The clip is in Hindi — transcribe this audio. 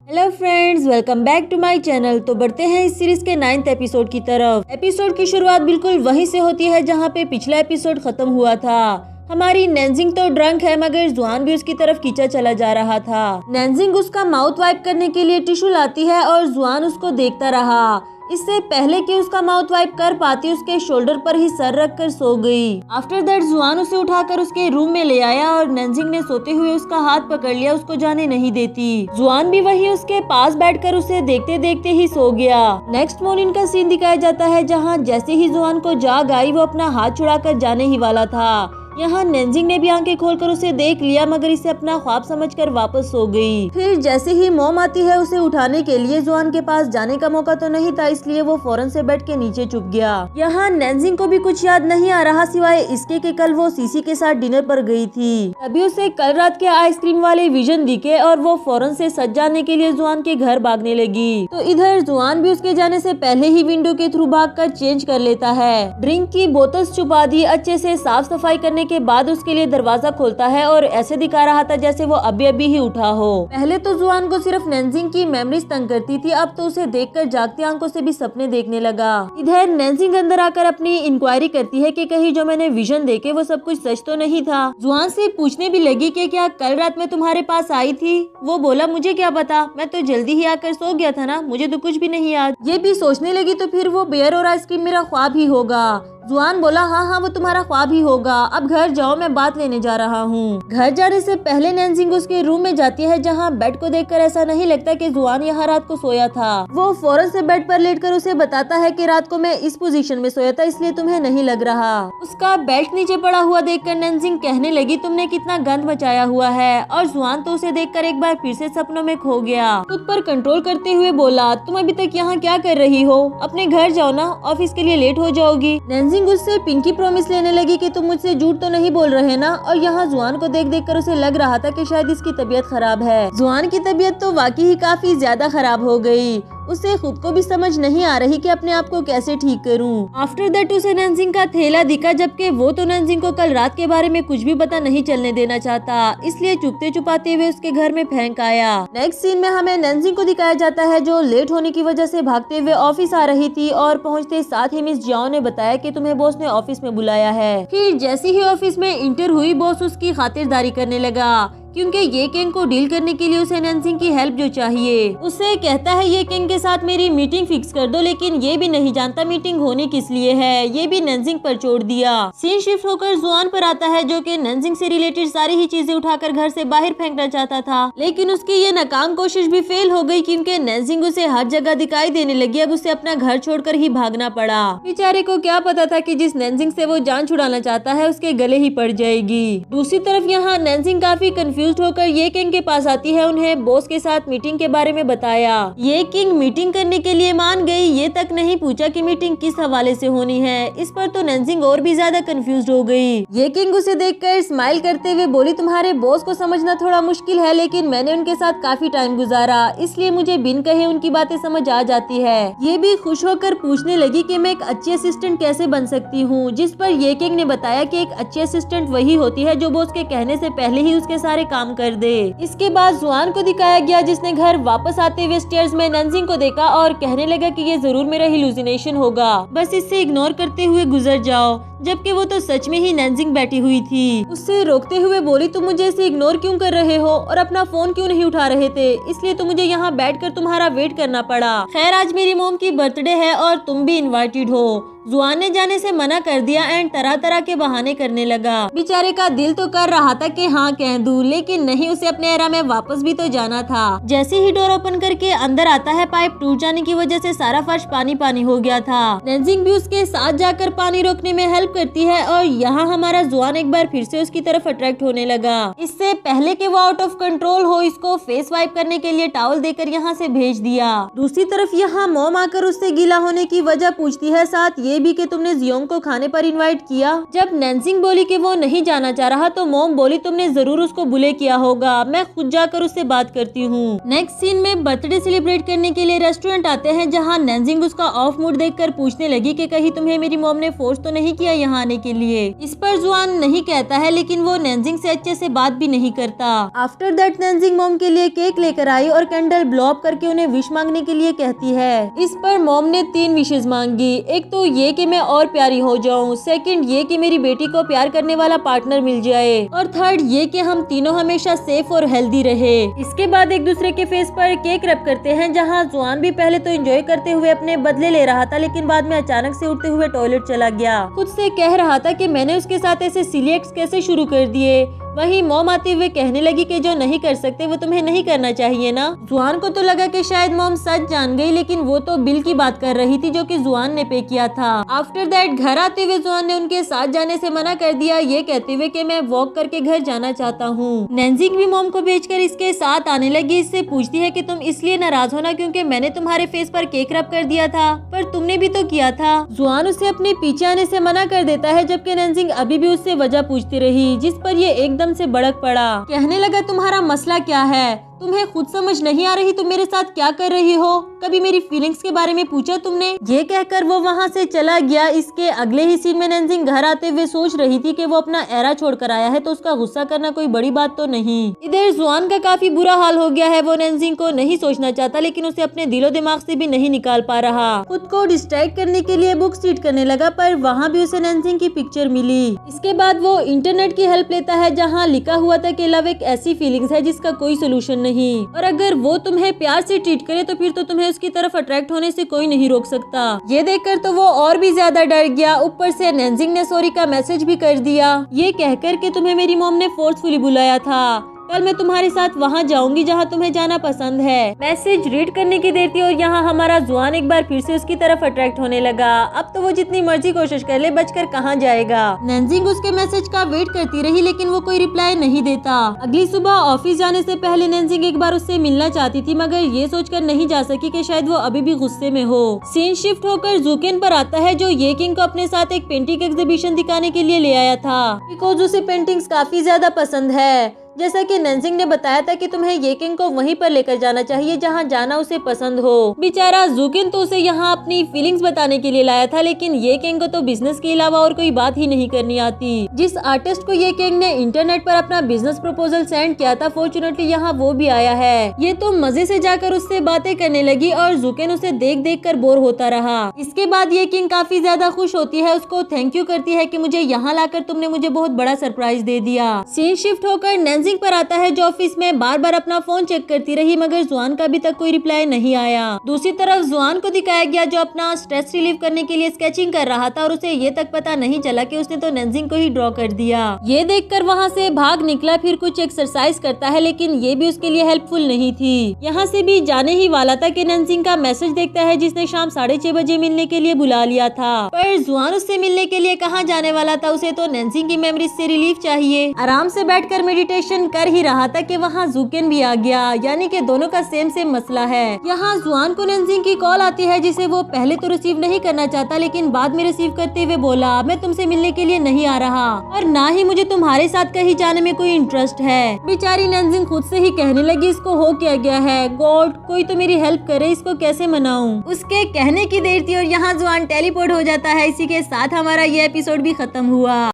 Hello friends, welcome back to my channel. तो बढ़ते हैं इस सीरीज के 9th एपिसोड की तरफ। एपिसोड की शुरुआत बिल्कुल वहीं से होती है जहां पे पिछला एपिसोड खत्म हुआ था। हमारी नैनजिंग तो ड्रंक है मगर जुआन भी उसकी तरफ खींचा चला जा रहा था। नैनजिंग उसका माउथ वाइप करने के लिए टिश्यू लाती है और जुआन उसको देखता रहा। इससे पहले कि उसका माउथ वाइप कर पाती उसके शोल्डर पर ही सर रख कर सो गई। आफ्टर दैट जुआन उसे उठाकर उसके रूम में ले आया और नैनजिंग ने सोते हुए उसका हाथ पकड़ लिया, उसको जाने नहीं देती। जुआन भी वही उसके पास बैठकर उसे देखते देखते ही सो गया। नेक्स्ट मॉर्निंग का सीन दिखाया जाता है जहाँ जैसे ही जुआन को जाग आई वो अपना हाथ छुड़ाकर जाने ही वाला था। यहाँ नैनजिंग ने भी आंखें खोलकर उसे देख लिया मगर इसे अपना ख्वाब समझकर वापस सो गई। फिर जैसे ही मॉम आती है उसे उठाने के लिए, जुआन के पास जाने का मौका तो नहीं था इसलिए वो फौरन से बेड के नीचे छुप गया। यहाँ नैनजिंग को भी कुछ याद नहीं आ रहा सिवाय इसके कि कल वो सीसी के साथ डिनर पर गई थी। तभी उसे कल रात के आइसक्रीम वाले विजन दिखे और वो फौरन से सज जाने के लिए जुआन के घर भागने लगी। तो इधर जुआन भी उसके जाने से पहले ही विंडो के थ्रू भागकर चेंज कर लेता है। ड्रिंक की बोतल छुपा दी, अच्छे से साफ सफाई करने के बाद उसके लिए दरवाजा खोलता है और ऐसे दिखा रहा था जैसे वो अभी अभी ही उठा हो। पहले तो जुआन को सिर्फ नैनजिंग की मेमोरीज तंग करती थी, अब तो उसे देखकर जागती आंखों से भी सपने देखने लगा। इधर नैनजिंग अंदर आकर अपनी इंक्वायरी करती है कि कहीं जो मैंने विजन देखे वो सब कुछ सच तो नहीं था। जुआन से पूछने भी लगी कि क्या कल रात में तुम्हारे पास आई थी। वो बोला मुझे क्या पता, मैं तो जल्दी ही आकर सो गया था ना, मुझे तो कुछ भी नहीं याद। ये भी सोचने लगी तो फिर वो बियर और आइसक्रीम मेरा ख्वाब ही होगा। जुआन बोला हाँ वो तुम्हारा ख्वाब ही होगा, अब घर जाओ मैं बात लेने जा रहा हूँ। घर जाने से पहले नैनजिंग उसके रूम में जाती है जहाँ बेड को देखकर ऐसा नहीं लगता कि जुआन यहाँ रात को सोया था। वो फौरन से बेड पर लेटकर उसे बताता है कि रात को मैं इस पोजीशन में सोया था इसलिए तुम्हें नहीं लग रहा। उसका बेल्ट नीचे पड़ा हुआ देखकर नैनजिंग कहने लगी तुमने कितना गंद मचाया हुआ है, और जुआन तो उसे देखकर एक बार फिर से सपनों में खो गया। खुद पर कंट्रोल करते हुए बोला तुम अभी तक यहाँ क्या कर रही हो, अपने घर जाओ ना, ऑफिस के लिए लेट हो जाओगी। नैनजिंग उससे पिंकी प्रॉमिस लेने लगी कि तुम मुझसे झूठ तो नहीं बोल रहे ना, और यहाँ जुआन को देख देख कर उसे लग रहा था कि शायद इसकी तबीयत खराब है। जुआन की तबीयत तो वाकई ही काफी ज्यादा खराब हो गई। उसे खुद को भी समझ नहीं आ रही कि अपने आप को कैसे ठीक करूं। आफ्टर दैट उसे नैनजिंग का थैला दिखा, जबकि वो तो नैनजिंग को कल रात के बारे में कुछ भी पता नहीं चलने देना चाहता, इसलिए चुपते छुपाते हुए उसके घर में फेंक आया। नेक्स्ट सीन में हमें नैनजिंग को दिखाया जाता है जो लेट होने की वजह से भागते हुए ऑफिस आ रही थी और पहुंचते साथ ही मिस जियाओ ने बताया कि तुम्हें बॉस ने ऑफिस में बुलाया है। फिर जैसे ही ऑफिस में इंटर हुई, बॉस उसकी खातिरदारी करने लगा क्योंकि ये किंग को डील करने के लिए उसे नैनजिंग की हेल्प जो चाहिए। उसे कहता है ये किंग के साथ मेरी मीटिंग फिक्स कर दो, लेकिन ये भी नहीं जानता मीटिंग होने किस लिए है, ये भी नैनजिंग पर छोड़ दिया। सीन शिफ्ट होकर जुआन पर आता है जो कि नैनजिंग से रिलेटेड सारी ही चीजें उठाकर घर से बाहर फेंकना चाहता था, लेकिन उसकी ये नाकाम कोशिश भी फेल हो गई क्योंकि नैनजिंग उसे हर जगह दिखाई देने लगी। अब उसे अपना घर छोड़कर ही भागना पड़ा। बेचारे को क्या पता था कि जिस नैनजिंग से वो जान छुड़ाना चाहता है उसके गले ही पड़ जाएगी। दूसरी तरफ यहाँ नैनजिंग काफी कंफ्यूज होकर ये किंग के पास आती है, उन्हें बॉस के साथ मीटिंग के बारे में बताया। ये किंग मीटिंग करने के लिए मान गई, ये तक नहीं पूछा कि मीटिंग किस हवाले से होनी है। इस पर तो नैनजिंग और भी ज्यादा कंफ्यूज हो गई। ये किंग उसे देखकर स्माइल करते हुए बोली तुम्हारे बॉस को समझना थोड़ा मुश्किल है, लेकिन मैंने उनके साथ काफी टाइम गुजारा इसलिए मुझे बिन कहे उनकी बातें समझ आ जाती है। ये भी खुश होकर पूछने लगी कि मैं एक अच्छी असिस्टेंट कैसे बन सकती हूँ, जिस पर ये किंग ने बताया कि एक अच्छी असिस्टेंट वही होती है जो बॉस के कहने से पहले ही उसके सारे काम कर दे। इसके बाद जुआन को दिखाया गया जिसने घर वापस आते हुए स्टेयर्स में नैनजिंग को देखा और कहने लगा कि ये जरूर मेरा हिलुसिनेशन होगा, बस इससे इग्नोर करते हुए गुजर जाओ, जबकि वो तो सच में ही नैनजिंग बैठी हुई थी। उससे रोकते हुए बोली तुम मुझे ऐसे इग्नोर क्यों कर रहे हो और अपना फोन क्यों नहीं उठा रहे थे, इसलिए तो मुझे यहाँ बैठकर तुम्हारा वेट करना पड़ा। खैर आज मेरी मोम की बर्थडे है और तुम भी इनवाइटेड हो। जुआन ने जाने से मना कर दिया एंड तरह तरह के बहाने करने लगा। बेचारे का दिल तो कर रहा था कि हाँ कह दूं, लेकिन नहीं, उसे अपने एरा में वापस भी तो जाना था। जैसे ही डोर ओपन करके अंदर आता है, पाइप टूट जाने की वजह से सारा फर्श पानी पानी हो गया था। नैनजिंग भी उसके साथ जाकर पानी रोकने में हेल्प करती है और यहाँ हमारा जुआन एक बार फिर से उसकी तरफ अट्रैक्ट होने लगा। इससे पहले कि वो आउट ऑफ कंट्रोल हो, इसको फेस वाइप करने के लिए टॉवल देकर यहाँ से भेज दिया। दूसरी तरफ यहाँ मॉम आकर उससे गीला होने की वजह पूछती है, साथ ये भी कि तुमने जियोंग को खाने पर इनवाइट किया। जब नैनजिंग बोली कि वो नहीं जाना चाह रहा तो मॉम बोली तुमने जरूर उसको बुले किया होगा, मैं खुद जाकर उससे बात करती हूँ। नेक्स्ट सीन में बर्थडे सेलिब्रेट करने के लिए रेस्टोरेंट आते हैं जहाँ नैनजिंग उसका ऑफ मूड देखकर पूछने लगी कि कहीं तुम्हें मेरी मॉम ने फोर्स तो नहीं किया यहाँ आने के लिए। इस पर जुआन नहीं कहता है, लेकिन वो नेंजिंग से अच्छे से बात भी नहीं करता। आफ्टर दैट नेंजिंग मॉम के लिए केक लेकर आई और कैंडल ब्लो अप करके उन्हें विश मांगने के लिए कहती है। इस पर मॉम ने 3 विशेष मांगी। एक तो ये कि मैं और प्यारी हो जाऊं, सेकंड ये कि मेरी बेटी को प्यार करने वाला पार्टनर मिल जाए, और थर्ड ये कि हम तीनों हमेशा सेफ और हेल्दी रहे। इसके बाद एक दूसरे के फेस पर केक रब करते हैं, जहाँ जुआन भी पहले तो एंजॉय करते हुए अपने बदले ले रहा था, लेकिन बाद में अचानक से उठते हुए टॉयलेट चला गया। खुद से कह रहा था कि मैंने उसके साथ ऐसे सिली एक्ट्स कैसे शुरू कर दिए। वहीं मॉम आते हुए कहने लगी कि जो नहीं कर सकते वो तुम्हें नहीं करना चाहिए ना। जुआन को तो लगा कि शायद मॉम सच जान गई, लेकिन वो तो बिल की बात कर रही थी जो कि जुआन ने पे किया था। आफ्टर दैट घर आते हुए जुआन ने उनके साथ जाने से मना कर दिया, ये कहते हुए कि मैं वॉक करके घर जाना चाहता हूँ। नेंजिंग भी मॉम को भेजकर इसके साथ आने लगी। इससे पूछती है कि तुम इसलिए नाराज हो ना क्योंकि मैंने तुम्हारे फेस पर केक रब कर दिया था, पर तुमने भी तो किया था। जुआन उसे अपने पीछे आने से मना कर देता है, जबकि नेंजिंग अभी भी उससे वजह पूछती रही, जिस पर ये एकदम से भड़क पड़ा। कहने लगा तुम्हारा मसला क्या है, तुम्हें खुद समझ नहीं आ रही तुम मेरे साथ क्या कर रही हो, कभी मेरी फीलिंग्स के बारे में पूछा तुमने। ये कहकर वो वहाँ से चला गया। इसके अगले ही सीन में नेंजिंग घर आते हुए सोच रही थी कि वो अपना एरा छोड़कर आया है तो उसका गुस्सा करना कोई बड़ी बात तो नहीं। इधर जुआन का काफी बुरा हाल हो गया है। वो नेंजिंग को नहीं सोचना चाहता, लेकिन उसे अपने दिलो दिमाग से भी नहीं निकाल पा रहा। खुद को डिस्ट्रैक्ट करने के लिए बुक्स रीड करने लगा, पर वहाँ भी उसे नेंजिंग की पिक्चर मिली। इसके बाद वो इंटरनेट की हेल्प लेता है, जहाँ लिखा हुआ था कि लव एक ऐसी फीलिंग्स है जिसका कोई सोल्यूशन नहीं, और अगर वो तुम्हें प्यार से ट्रीट करे तो फिर तो तुम्हें उसकी तरफ अट्रैक्ट होने से कोई नहीं रोक सकता। ये देखकर तो वो और भी ज्यादा डर गया। ऊपर से नेंजिंग ने सॉरी का मैसेज भी कर दिया, ये कहकर कि तुम्हें मेरी मॉम ने फोर्सफुली बुलाया था, कल मैं तुम्हारे साथ वहाँ जाऊंगी जहाँ तुम्हें जाना पसंद है। मैसेज रीड करने की देर थी और यहाँ हमारा जुआन एक बार फिर से उसकी तरफ अट्रैक्ट होने लगा। अब तो वो जितनी मर्जी कोशिश कर ले, बचकर कहाँ जाएगा। नेंजिंग उसके मैसेज का वेट करती रही, लेकिन वो कोई रिप्लाई नहीं देता। अगली सुबह ऑफिस जाने से पहले नेंजिंग एक बार उससे मिलना चाहती थी, मगर ये सोचकर नहीं जा सकी कि शायद वो अभी भी गुस्से में हो। सीन शिफ्ट होकर जुकेन पर आता है, जो ये किंग को अपने साथ एक पेंटिंग एग्जीबिशन दिखाने के लिए ले आया था, बिकॉज उसे पेंटिंग्स काफी ज्यादा पसंद है। जैसा कि नेंजिंग ने बताया था कि तुम्हें ये किंग को वहीं पर लेकर जाना चाहिए जहाँ जाना उसे पसंद हो। बेचारा जुकिन तो उसे यहाँ अपनी फीलिंग्स बताने के लिए लाया था, लेकिन ये किंग को तो बिजनेस के अलावा और कोई बात ही नहीं करनी आती। जिस आर्टिस्ट को ये किंग ने इंटरनेट पर अपना बिजनेस प्रपोजल सेंड किया था, फॉर्चुनेटली यहाँ वो भी आया है। ये तो मजे से जाकर उससे बातें करने लगी और जुकिन उसे देख देख कर बोर होता रहा। इसके बाद ये किंग काफी ज्यादा खुश होती है, उसको थैंक यू करती है कि मुझे यहाँ लाकर तुमने मुझे बहुत बड़ा सरप्राइज दे दिया। सीन शिफ्ट होकर नेंजिंग पर आता है, जो ऑफिस में बार बार अपना फोन चेक करती रही, मगर जुआन का अभी तक कोई रिप्लाई नहीं आया। दूसरी तरफ जुआन को दिखाया गया, जो अपना स्ट्रेस रिलीव करने के लिए स्केचिंग कर रहा था, और उसे ये तक पता नहीं चला कि उसने तो नेंजिंग को ही ड्रॉ कर दिया। ये देखकर वहाँ से भाग निकला, फिर कुछ एक्सरसाइज करता है, लेकिन ये भी उसके लिए हेल्पफुल नहीं थी। यहाँ से भी जाने ही वाला था कि नेंजिंग का मैसेज देखता है, जिसने शाम 6:30 बजे मिलने के लिए बुला लिया था। पर जुआन उससे मिलने के लिए कहाँ जाने वाला था, उसे तो नेंजिंग की मेमोरीज से रिलीफ चाहिए। आराम से बैठकर मेडिटेशन कर ही रहा था कि वहाँ जुकेन भी आ गया, यानी कि दोनों का सेम मसला है। यहाँ जुआन को नेंजिंग की कॉल आती है, जिसे वो पहले तो रिसीव नहीं करना चाहता, लेकिन बाद में रिसीव करते हुए बोला, मैं तुमसे मिलने के लिए नहीं आ रहा और ना ही मुझे तुम्हारे साथ कहीं जाने में कोई इंटरेस्ट है। बेचारी नेंजिंग खुद से ही कहने लगी, इसको हो क्या गया है, गॉड कोई तो मेरी हेल्प करे, इसको कैसे मनाऊं। उसके कहने की देर थी और यहाँ जुआन टेलीपोर्ट हो जाता है। इसी के साथ हमारा ये एपिसोड भी खत्म हुआ।